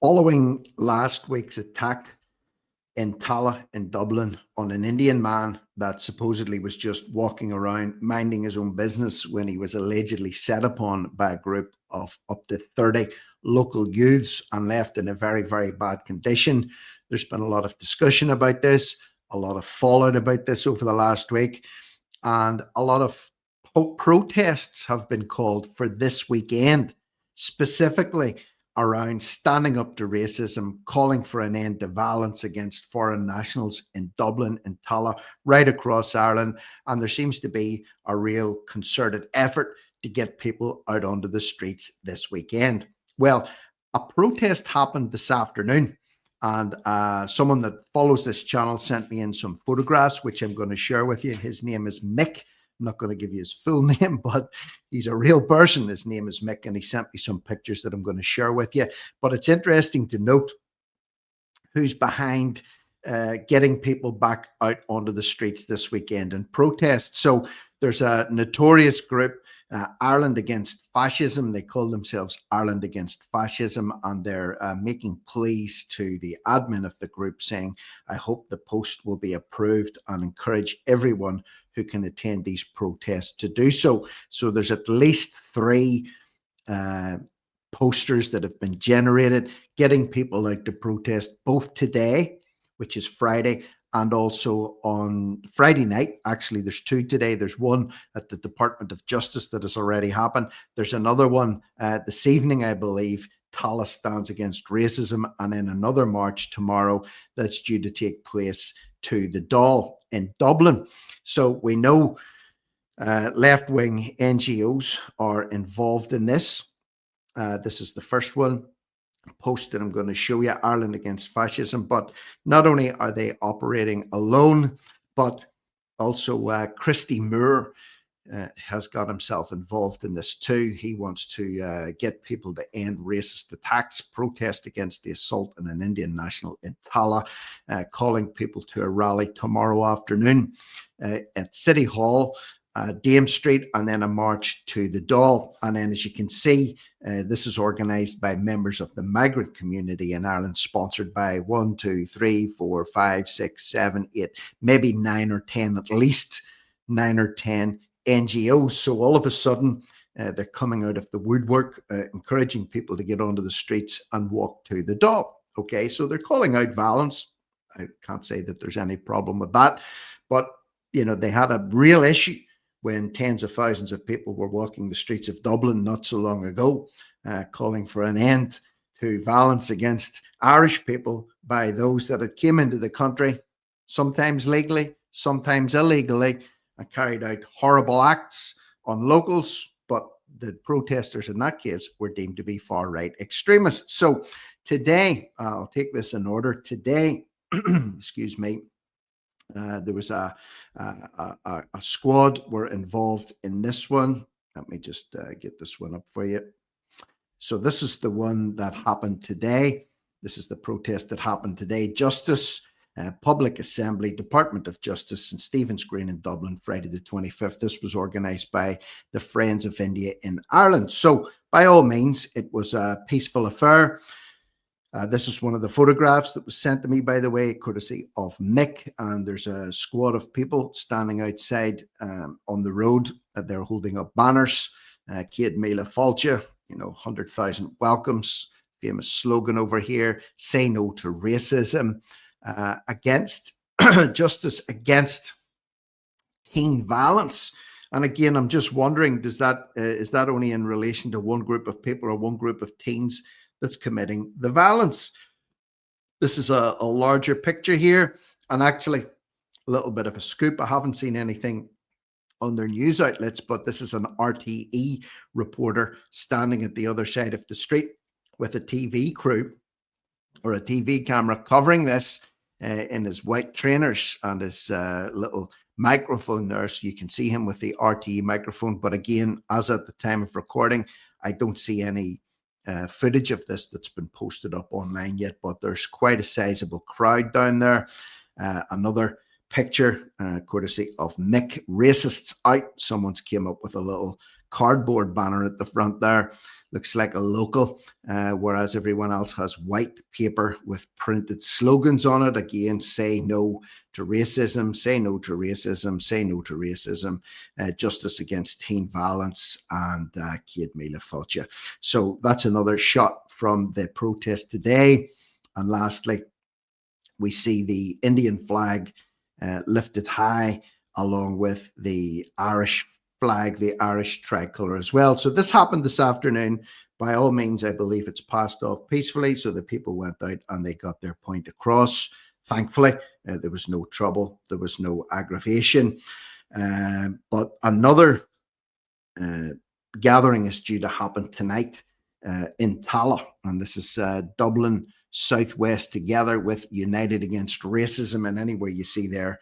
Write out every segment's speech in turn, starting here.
Following last week's attack in Tallaght in Dublin on an Indian man that supposedly was just walking around minding his own business when he was allegedly set upon by a group of up to 30 local youths and left in a very, very bad condition. There's been a lot of discussion about this, a lot of fallout about this over the last week, and a lot of protests have been called for this weekend, specifically around standing up to racism, calling for an end to violence against foreign nationals in Dublin and Tallaght, right across Ireland. And there seems to be a real concerted effort to get people out onto the streets this weekend. Well, a protest happened this afternoon, and someone that follows this channel sent me in some photographs, which I'm going to share with you. His name is Mick. I'm not going to give you his full name, but he's a real person. His name is Mick, and he sent me some pictures that I'm going to share with you. But it's interesting to note who's behind getting people back out onto the streets this weekend and protest. So there's a notorious group, Ireland Against Fascism. They call themselves Ireland Against Fascism, and they're making pleas to the admin of the group saying, I hope the post will be approved, and encourage everyone who can attend these protests to do so. So there's at least 3 posters that have been generated, getting people out to protest both today, which is Friday, and also on Friday night. Actually, there's 2 today. There's one at the Department of Justice that has already happened. There's another one this evening, I believe. Tallaght Stands Against Racism, and then another march tomorrow that's due to take place to the Dáil in Dublin. So we know left-wing NGOs are involved in this. This is the first one post that I'm going to show you, Ireland Against Fascism. But not only are they operating alone, but also Christy Moore has got himself involved in this too. He wants to get people to end racist attacks, protest against the assault on an Indian national in Tallaght, calling people to a rally tomorrow afternoon at City Hall, Dame Street, and then a march to the Dáil. And then, as you can see, this is organised by members of the migrant community in Ireland, sponsored by 1, 2, 3, 4, 5, 6, 7, 8, maybe 9 or 10, at least 9 or 10 NGOs. So all of a sudden, they're coming out of the woodwork, encouraging people to get onto the streets and walk to the Dáil. Okay, so they're calling out violence. I can't say that there's any problem with that, but you know, they had a real issue when tens of thousands of people were walking the streets of Dublin not so long ago, calling for an end to violence against Irish people by those that had came into the country, sometimes legally, sometimes illegally, and carried out horrible acts on locals. But the protesters in that case were deemed to be far-right extremists. So today, I'll take this in order. Today, excuse me, there was a squad were involved in this one. Let me just get this one up for you. So this is the one that happened today. This is the protest that happened today. Justice, Public Assembly, Department of Justice, and Stephen's Green in Dublin, Friday the 25th. This was organised by the Friends of India in Ireland. So by all means, it was a peaceful affair. This is one of the photographs that was sent to me, by the way, courtesy of Mick. And there's a squad of people standing outside on the road. They're holding up banners. Céad Míle Fáilte, 100,000 welcomes. Famous slogan over here: say no to racism, against justice, against teen violence. And again, I'm just wondering, is that only in relation to one group of people or one group of teens that's committing the violence? This is a larger picture here, and actually a little bit of a scoop. I haven't seen anything on their news outlets, but this is an RTE reporter standing at the other side of the street with a TV crew or a TV camera covering this in his white trainers and his little microphone there, so you can see him with the RTE microphone. But again, as at the time of recording, I don't see any footage of this that's been posted up online yet, but there's quite a sizable crowd down there. Another picture courtesy of Mick: racists out. Someone's came up with a little cardboard banner at the front there. Looks like a local, whereas everyone else has white paper with printed slogans on it. Again, say no to racism, say no to racism, say no to racism, justice against teen violence, and Céad Míle Fáilte. So that's another shot from the protest today. And lastly, we see the Indian flag lifted high along with the Irish flag, the Irish tricolour as well. So this happened this afternoon. By all means, I believe it's passed off peacefully. So the people went out and they got their point across. Thankfully, there was no trouble. There was no aggravation. But another gathering is due to happen tonight in Tallaght. And this is Dublin Southwest together with United Against Racism. And anywhere you see their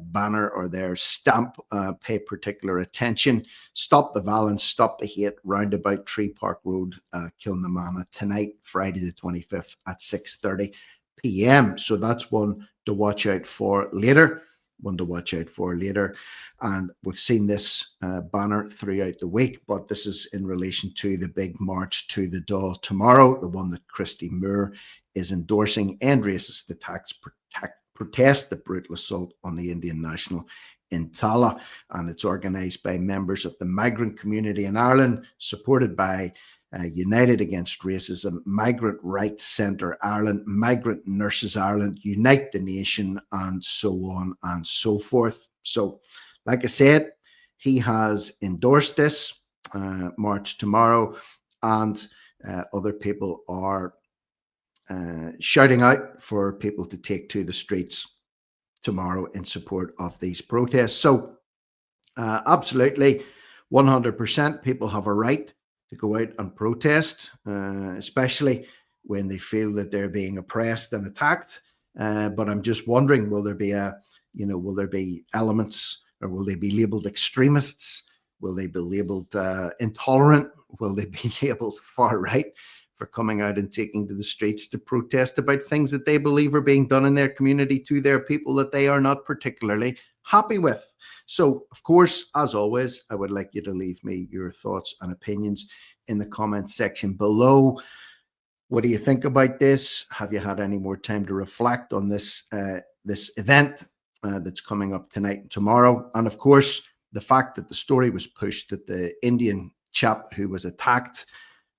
banner or their stamp, pay particular attention. Stop the violence, stop the hate, roundabout Tree Park Road, Kilnamana tonight, Friday the 25th at 6:30 p.m. So that's one to watch out for later. And we've seen this banner throughout the week, but this is in relation to the big march to the Dáil tomorrow, the one that Christy Moore is endorsing. End Racist Attacks, protest the brutal assault on the Indian national in Tallaght, and it's organised by members of the migrant community in Ireland, supported by United Against Racism, Migrant Rights Centre Ireland, Migrant Nurses Ireland, Unite the Nation, and so on and so forth. So, like I said, he has endorsed this march tomorrow, and other people are shouting out for people to take to the streets tomorrow in support of these protests. So absolutely 100% people have a right to go out and protest, especially when they feel that they're being oppressed and attacked. But I'm just wondering, will there be elements, or will they be labeled extremists? Will they be labeled intolerant? Will they be labeled far right for coming out and taking to the streets to protest about things that they believe are being done in their community to their people that they are not particularly happy with? So, of course, as always, I would like you to leave me your thoughts and opinions in the comments section below. What do you think about this? Have you had any more time to reflect on this event that's coming up tonight and tomorrow? And of course, the fact that the story was pushed that the Indian chap who was attacked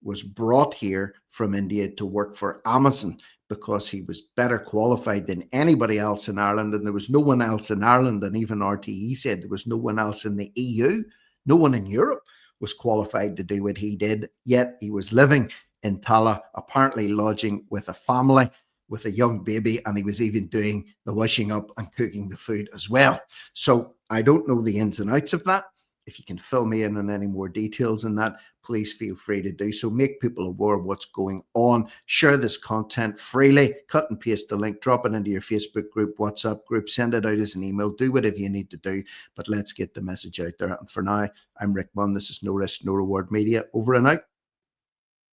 was brought here from India to work for Amazon because he was better qualified than anybody else in Ireland. And there was no one else in Ireland, and even RTE said there was no one else in the EU, no one in Europe was qualified to do what he did. Yet he was living in Tallaght, apparently lodging with a family, with a young baby, and he was even doing the washing up and cooking the food as well. So I don't know the ins and outs of that. If you can fill me in on any more details in that, please feel free to do so. Make people aware of what's going on. Share this content freely. Cut and paste the link. Drop it into your Facebook group, WhatsApp group. Send it out as an email. Do whatever you need to do. But let's get the message out there. And for now, I'm Rick Munn. This is No Risk, No Reward Media. Over and out.